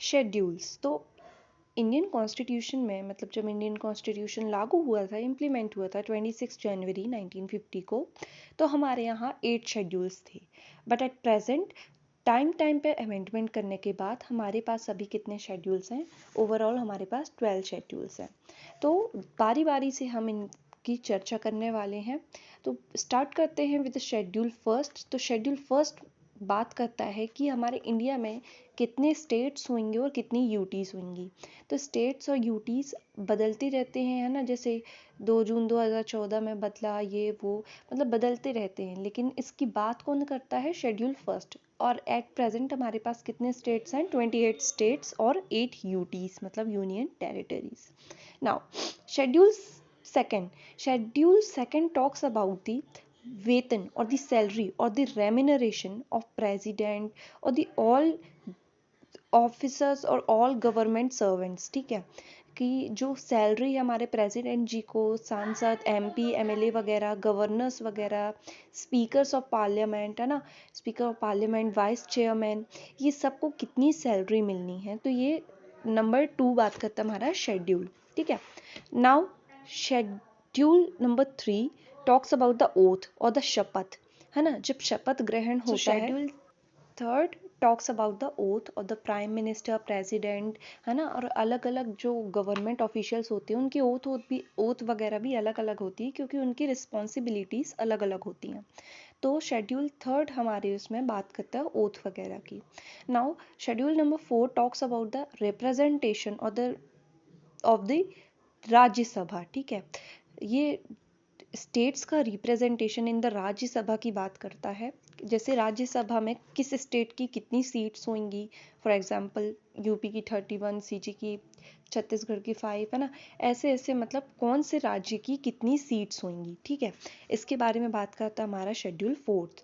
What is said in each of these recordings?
Schedules तो Indian constitution में, मतलब जब इंडियन कॉन्स्टिट्यूशन लागू हुआ था, इम्प्लीमेंट हुआ था 26 जनवरी 1950 को, तो हमारे यहाँ 8 शेड्यूल्स थे। बट एट प्रेजेंट टाइम पे अमेंडमेंट करने के बाद हमारे पास अभी कितने शेड्यूल्स हैं? ओवरऑल हमारे पास 12 शेड्यूल्स हैं। तो बारी बारी से हम इनकी चर्चा करने वाले हैं। तो स्टार्ट करते हैं विद शेड्यूल फर्स्ट। तो शेड्यूल फर्स्ट बात करता है कि हमारे इंडिया में कितने स्टेट्स होंगे और कितनी यूटीज़ होंगी। तो स्टेट्स और यूटीज़ बदलते रहते हैं, है ना, जैसे 2 जून 2014 में बदला, ये वो, मतलब बदलते रहते हैं। लेकिन इसकी बात कौन करता है? Schedule first. और एट प्रेजेंट हमारे पास कितने स्टेट्स हैं? 28 स्टेट्स और 8 यूटीज़, मतलब union territories. Now schedule second talks about the वेतन और द सैलरी और द रेम्यूनरेशन ऑफ प्रेसिडेंट और द ऑल ऑफिसर्स और ऑल गवर्नमेंट सर्वेंट्स। ठीक है, कि जो सैलरी हमारे प्रेसिडेंट जी को, सांसद, एमपी, एमएलए वगैरह, गवर्नर्स वगैरह, स्पीकर्स ऑफ पार्लियामेंट, है ना, speaker of parliament, vice chairman, ये सबको कितनी सैलरी मिलनी है। तो ये नंबर 2 बात करता है हमारा शेड्यूल। ठीक है, now schedule number 3 talks about the oath और द शपथ, है ना, जब शपथ ग्रहण होता है। Schedule third talks about the oath और द प्राइम मिनिस्टर, प्रेसिडेंट, है ना, और अलग अलग जो गवर्नमेंट ऑफिशियल्स होते हैं उनकी ओथ वगैरह भी अलग अलग होती है, क्योंकि उनकी रिस्पॉन्सिबिलिटीज़ अलग अलग होती हैं। तो शेड्यूल थर्ड हमारे उसमें बात करता है ओथ वगैरह की। Now schedule number 4 talks about the representation of the Rajya Sabha. ठीक है, ये स्टेट्स का रिप्रेजेंटेशन इन द राज्यसभा की बात करता है। जैसे राज्यसभा में किस स्टेट की कितनी सीट्स होंगी, फॉर एग्जांपल यूपी की 31, सीजी की, छत्तीसगढ़ की 5, है ना, ऐसे ऐसे, मतलब कौन से राज्य की कितनी सीट्स होंगी। ठीक है, इसके बारे में बात करता है हमारा शेड्यूल 4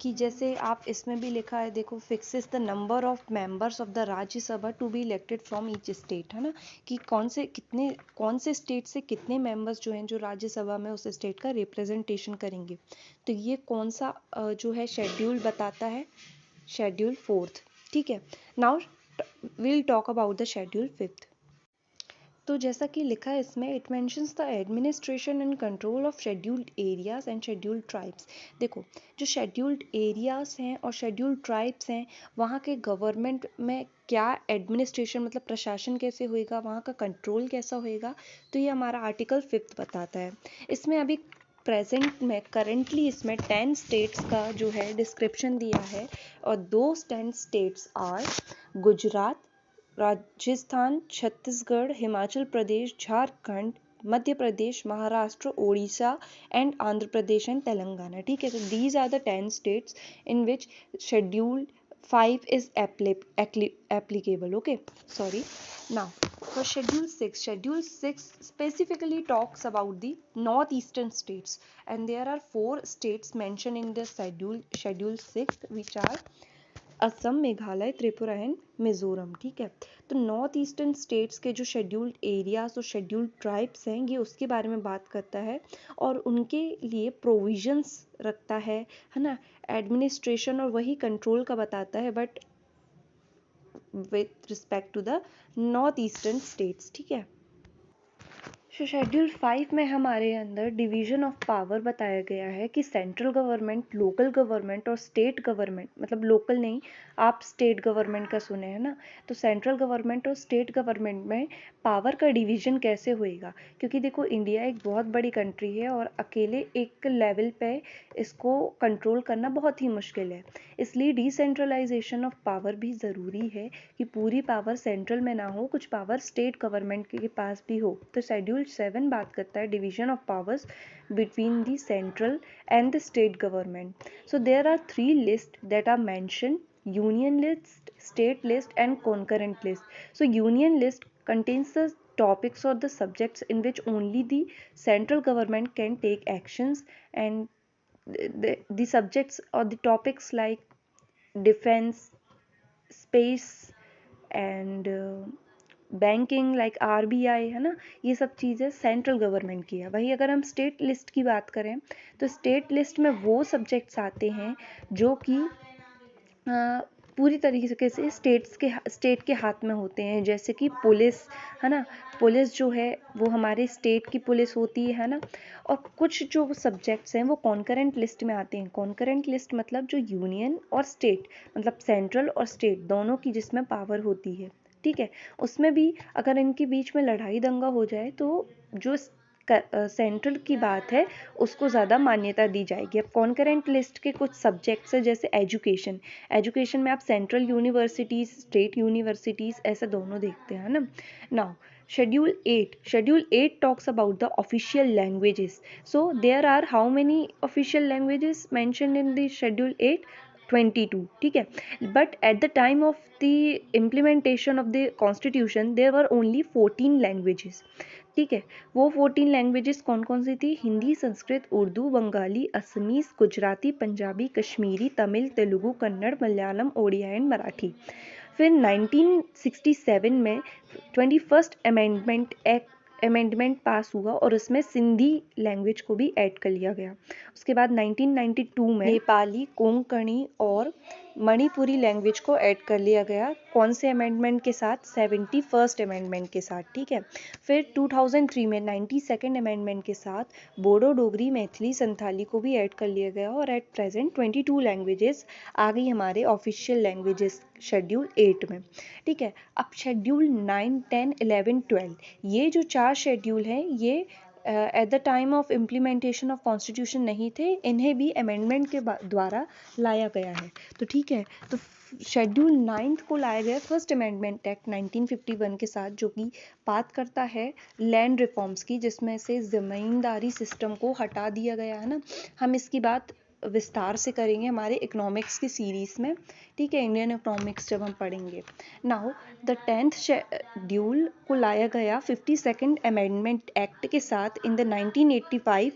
कि जैसे आप इसमें भी लिखा है, देखो, fixes the number of members of the Rajya Sabha to be elected from each state, है ना, कि कौन से स्टेट से कितने मेंबर्स जो हैं जो राज्यसभा में उस स्टेट का रिप्रेजेंटेशन करेंगे। तो ये कौन सा जो है शेड्यूल बताता है? शेड्यूल 4। ठीक है, now will talk about the schedule 5। तो जैसा कि लिखा है इसमें, it mentions the administration and control of scheduled areas and scheduled tribes. देखो, जो शेड्यूल्ड एरियाज हैं और शेड्यूल्ड ट्राइब्स हैं, वहाँ के गवर्नमेंट में क्या एडमिनिस्ट्रेशन, मतलब प्रशासन कैसे होएगा, वहाँ का कंट्रोल कैसा होएगा, तो ये हमारा आर्टिकल 5 बताता है। इसमें अभी प्रेजेंट में करेंटली इसमें 10 स्टेट्स का जो है डिस्क्रिप्शन दिया है, और दो 10 states are Gujarat, Rajasthan, Chhattisgarh, Himachal Pradesh, Jharkhand, Madhya Pradesh, Maharashtra, Odisha and Andhra Pradesh and Telangana. ठीक है, तो these are the 10 states in which schedule 5 is applicable. Okay, sorry. Now for schedule 6 specifically talks about the northeastern states, and there are 4 states mentioned in the schedule 6, which are Assam, Meghalaya, Tripura and Mizoram. ठीक है, तो north eastern states के जो scheduled areas और scheduled tribes हैं, ये उसके बारे में बात करता है और उनके लिए प्रोविजंस रखता है ना, एडमिनिस्ट्रेशन और वही कंट्रोल का बताता है, but with respect to the north eastern states. ठीक है, शेड्यूल 5 में हमारे अंदर डिवीजन ऑफ पावर बताया गया है कि सेंट्रल गवर्नमेंट, लोकल गवर्नमेंट और स्टेट गवर्नमेंट, मतलब लोकल नहीं, आप स्टेट गवर्नमेंट का सुने हैं ना, तो सेंट्रल गवर्नमेंट और स्टेट गवर्नमेंट में पावर का डिवीजन कैसे होएगा, क्योंकि देखो इंडिया एक बहुत बड़ी कंट्री है और अकेले एक लेवल पे इसको कंट्रोल करना बहुत ही मुश्किल है। इसलिए डिसेंट्रलाइजेशन ऑफ पावर भी ज़रूरी है, कि पूरी पावर सेंट्रल में ना हो, कुछ पावर स्टेट गवर्नमेंट के पास भी हो। तो शेड्यूल 7 बात करता है division of powers between the central and the state government. So there are 3 list that are mention: union list, state list and concurrent list. So union list contains the topics or the subjects in which only the central government can take actions, and the subjects or the topics like defense, space and banking like RBI, है ना, ये सब चीज़ें central government की है। वही अगर हम स्टेट लिस्ट की बात करें, तो स्टेट लिस्ट में वो सब्जेक्ट्स आते हैं जो कि पूरी तरीके से स्टेट के हाथ में होते हैं, जैसे कि पुलिस, है ना, पुलिस जो है वो हमारे स्टेट की पुलिस होती है ना। और कुछ जो सब्जेक्ट्स हैं वो कॉन्करेंट लिस्ट में आते हैं। कॉन्करेंट लिस्ट मतलब जो यूनियन और स्टेट, मतलब सेंट्रल और स्टेट दोनों की जिसमें पावर होती है, ठीक है, उसमें भी अगर इनके बीच में लड़ाई दंगा हो जाए तो जो सेंट्रल की बात है उसको ज़्यादा मान्यता दी जाएगी। अब कॉन्करेंट लिस्ट के कुछ सब्जेक्ट्स है, जैसे एजुकेशन में आप सेंट्रल यूनिवर्सिटीज़, स्टेट यूनिवर्सिटीज़ ऐसे दोनों देखते हैं ना। Now Schedule 8 talks about the official languages. So there are how many official languages mentioned in the Schedule 8? 22, ठीक है। But at the time of the implementation of the constitution there were only 14 languages, ठीक है। वो 14 languages कौन कौन सी थी? Hindi, Sanskrit, Urdu, Bengali, Assamese, Gujarati, Punjabi, Kashmiri, Tamil, Telugu, Kannada, Malayalam, Odia and Marathi. फिर 1967 में 21st अमेंडमेंट पास हुआ और उसमें सिंधी लैंग्वेज को भी ऐड कर लिया गया। उसके बाद 1992 में नेपाली, कोंकणी और मणिपुरी लैंग्वेज को ऐड कर लिया गया। कौन से अमेंडमेंट के साथ? 71st अमेंडमेंट के साथ, ठीक है। फिर 2003 में 92nd अमेंडमेंट के साथ बोडो, डोगरी, मैथिली, संथाली को भी ऐड कर लिया गया और एट प्रेजेंट 22 लैंग्वेजेस आ गई हमारे ऑफिशियल लैंग्वेजेस शेड्यूल 8 में, ठीक है। अब शेड्यूल 9, 10, 11, 12 ये जो 4 शेड्यूल हैं ये at the time of implementation of constitution नहीं थे, इन्हें भी अमेंडमेंट के द्वारा लाया गया है। तो ठीक है, तो शेड्यूल 9 को लाया गया फर्स्ट अमेंडमेंट एक्ट 1951 के साथ, जो कि बात करता है लैंड रिफॉर्म्स की, जिसमें से ज़मींदारी सिस्टम को हटा दिया गया है ना। हम इसकी बात विस्तार से करेंगे हमारे इकोनॉमिक्स की सीरीज में, ठीक है, इंडियन इकोनॉमिक्स जब हम पढ़ेंगे। नाउ द 10th शेड्यूल को लाया गया 52nd अमेंडमेंट एक्ट के साथ इन द 1985,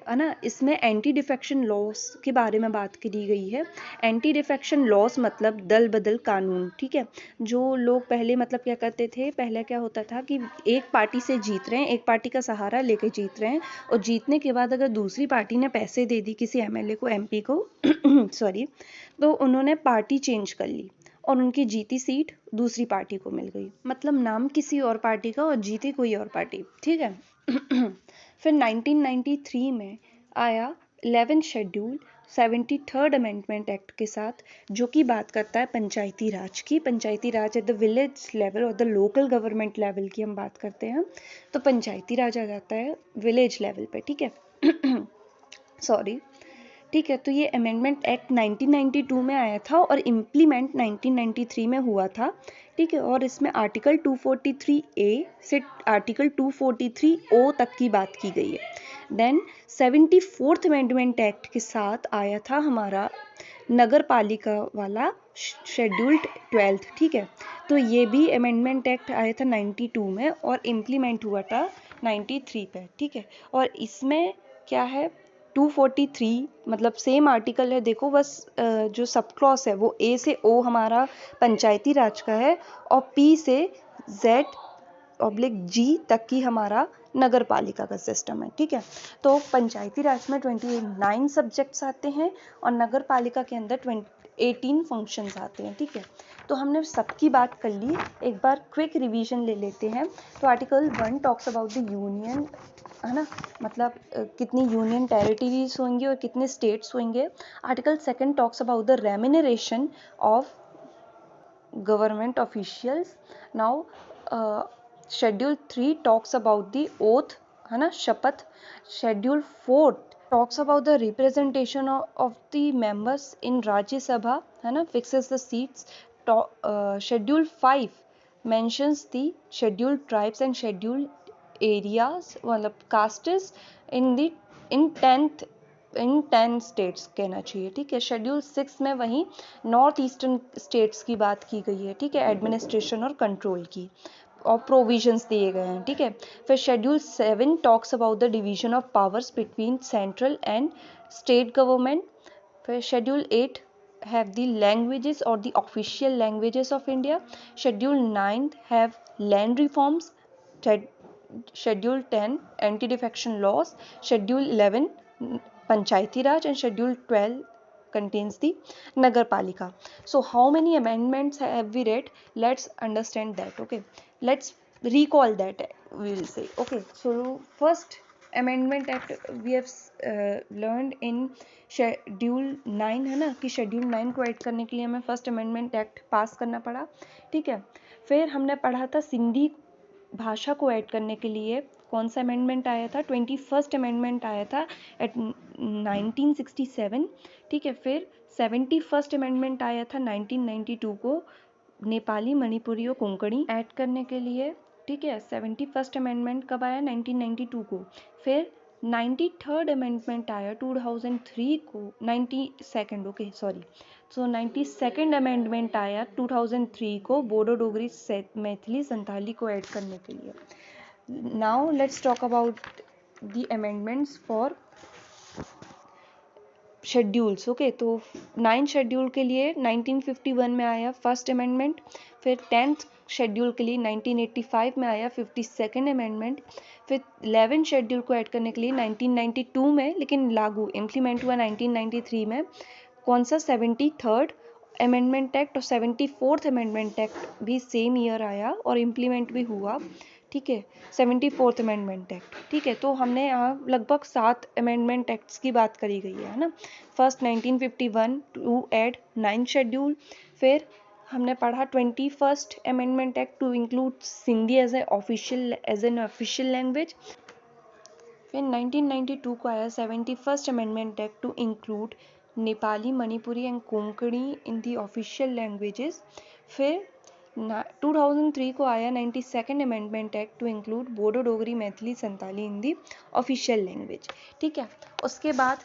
है ना। इसमें एंटी डिफेक्शन लॉस के बारे में बात करी गई है। एंटी डिफेक्शन लॉस मतलब दल बदल कानून, ठीक है। जो लोग पहले मतलब क्या करते थे, पहले क्या होता था कि एक पार्टी से जीत रहे हैं, एक पार्टी का सहारा लेकर जीत रहे हैं, और जीतने के बाद अगर दूसरी पार्टी ने पैसे दे दी किसी एमएलए को, एमपी को सॉरी, तो उन्होंने पार्टी चेंज कर ली और उनकी जीती सीट दूसरी पार्टी को मिल गई। मतलब नाम किसी और पार्टी का और जीती कोई और पार्टी, ठीक है। फिर 1993 में आया 11th schedule 73rd amendment act के साथ, जो कि बात करता है पंचायती राज की। पंचायती राज एट द विलेज लेवल और द लोकल गवर्नमेंट लेवल की हम बात करते हैं, तो पंचायती राज आ जाता है विलेज लेवल पे, ठीक है। सॉरी, ठीक है। तो ये अमेंडमेंट एक्ट 1992 में आया था और इम्प्लीमेंट 1993 में हुआ था, ठीक है। और इसमें आर्टिकल 243A से आर्टिकल 243O तक की बात की गई है। देन 74th अमेंडमेंट एक्ट के साथ आया था हमारा नगर पालिका वाला शेड्यूल 12, ठीक है। तो ये भी अमेंडमेंट एक्ट आया था 92 में और इम्प्लीमेंट हुआ था 93 पे, ठीक है। और इसमें क्या है, 243 मतलब सेम आर्टिकल है, देखो बस जो सब क्लॉज है वो ए से ओ हमारा पंचायती राज का है और पी से Z/G तक की हमारा नगर पालिका का सिस्टम है, ठीक है। तो पंचायती राज में 29 सब्जेक्ट्स आते हैं और नगर पालिका के अंदर 18 फंक्शंस आते हैं, ठीक है। तो हमने सबकी बात कर ली, एक बार क्विक रिवीजन ले लेते हैं। तो article 1 talks about the union, है ना, मतलब कितनी यूनियन टेरिटरीज होंगी और कितने स्टेट्स होंगे। Article 2 talks about the remuneration of government officials. Now schedule 3 talks about the oath, है ना, शपथ। Schedule 4 talks about the representation of the members in Rajya Sabha, है ना, fixes the seats. Schedule 5 mentions the scheduled tribes and scheduled areas, मतलब castes in 10 states कहना चाहिए, ठीक है। शेड्यूल 6 में वहीं नॉर्थ ईस्टर्न स्टेट्स की बात की गई है, ठीक है, एडमिनिस्ट्रेशन और कंट्रोल की, और प्रोविजंस दिए गए हैं, ठीक है। फिर schedule 7 talks about the division of powers between central and state government. फिर schedule 8 have the languages or the official languages of India. Schedule 9 have land reforms. Schedule 10 anti defection laws. Schedule 11 panchayati raj and schedule 12 contains the Nagarpalika. So how many amendments have we read? Let's understand that. Okay, let's recall that, we will say. Okay, so first amendment act we have learned in schedule 9 है ना, कि schedule 9 को add करने के लिए हमें first amendment act पास करना पड़ा, ठीक है। फिर हमने पढ़ा था सिंधी भाषा को ऐड करने के लिए कौन सा अमेंडमेंट आया था, 21st अमेंडमेंट आया था एट 1967, ठीक है। फिर 71st अमेंडमेंट आया था 1992 को नेपाली, मणिपुरी और कोंकणी ऐड करने के लिए, ठीक है। 71st अमेंडमेंट कब आया, 1992 को। फिर 93rd अमेंडमेंट आया 2003 को, 92nd, ओके सॉरी, सो 92nd अमेंडमेंट आया 2003 को बोडो डोगरी मैथिली संथाली को ऐड करने के लिए। Now let's talk about the amendments for schedules, okay. तो 9 शेड्यूल के लिए 1951 में आया फर्स्ट अमेंडमेंट, फिर 10th शेड्यूल के लिए 1985 में आया 52nd अमेंडमेंट, फिर 11 शेड्यूल को ऐड करने के लिए 1992 में, लेकिन लागू इम्प्लीमेंट हुआ 1993 में, कौन सा, 73rd अमेंडमेंट एक्ट, और 74th अमेंडमेंट एक्ट भी सेम ईयर आया और इम्प्लीमेंट भी हुआ, ठीक है, 74th अमेंडमेंट एक्ट, ठीक है। तो हमने यहाँ लगभग 7 अमेंडमेंट एक्ट्स की बात करी गई है ना। फर्स्ट 1951 टू ऐड 9 शेड्यूल, फिर हमने पढ़ा 21st amendment act to include Sindhi as an official language. फिर 1992 को आया 71st amendment act to include Nepali, Manipuri and Konkani in the official languages. फिर 2003 को आया 92nd amendment act to include Bodo Dogri Maithili Santali in the official language, ठीक है। उसके बाद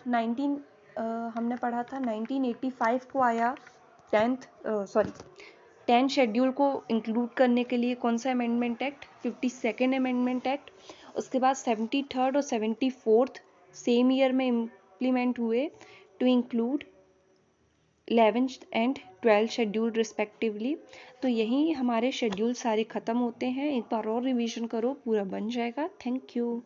हमने पढ़ा था 1985 को आया 10 शेड्यूल को इंक्लूड करने के लिए कौन सा amendment act, 52nd amendment act. उसके बाद 73rd और 74th सेम ईयर में इम्प्लीमेंट हुए to include 11th and 12th schedule respectively. तो यही हमारे शेड्यूल सारे ख़त्म होते हैं। एक बार और रिवीजन करो, पूरा बन जाएगा। Thank you.